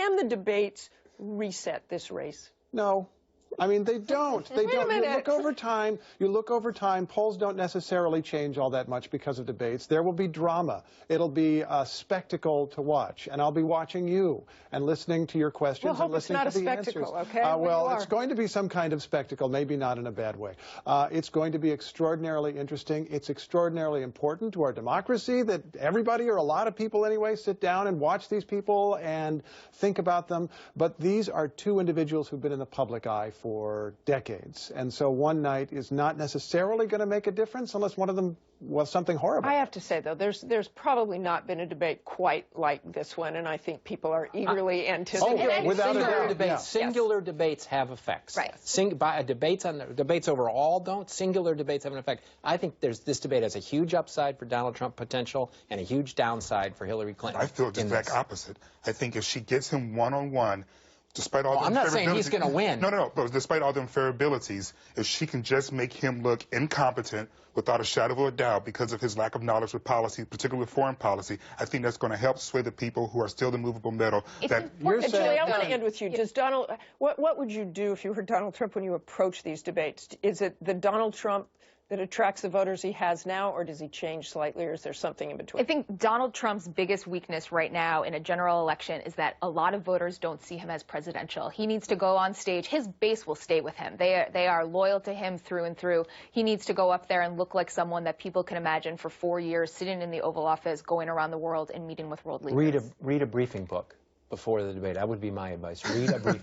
can the debates reset this race? No. I mean, they don't. They don't. You look over time, polls don't necessarily change all that much because of debates. There will be drama. It'll be a spectacle to watch. And I'll be watching you and listening to your questions and listening to the answers. Well, hope it's not a spectacle, okay? Well, it's going to be some kind of spectacle, maybe not in a bad way. It's going to be extraordinarily interesting. It's extraordinarily important to our democracy that everybody, or a lot of people anyway, sit down and watch these people and think about them. But these are two individuals who've been in the public eye for decades. And so one night is not necessarily going to make a difference unless one of them was something horrible. I have to say, though, there's probably not been a debate quite like this one, and I think people are eagerly anticipating. Singular debates have effects. Right. Debates overall don't. Singular debates have an effect. I think this debate has a huge upside for Donald Trump potential and a huge downside for Hillary Clinton. I feel just exact opposite. I think if she gets him one-on-one, despite all the I'm not saying he's going to win. No, but despite all the unfavorabilities, if she can just make him look incompetent without a shadow of a doubt because of his lack of knowledge with policy, particularly with foreign policy, I think that's going to help sway the people who are still the movable middle. Julie, I want to end with you. Does Donald? What would you do if you were Donald Trump when you approach these debates? Is it the Donald Trump that attracts the voters he has now, or does he change slightly, or is there something in between? I think Donald Trump's biggest weakness right now in a general election is that a lot of voters don't see him as presidential. He needs to go on stage. His base will stay with him. They are loyal to him through and through. He needs to go up there and look like someone that people can imagine for 4 years sitting in the Oval Office, going around the world and meeting with world leaders. Read a briefing book before the debate. That would be my advice. Read a briefing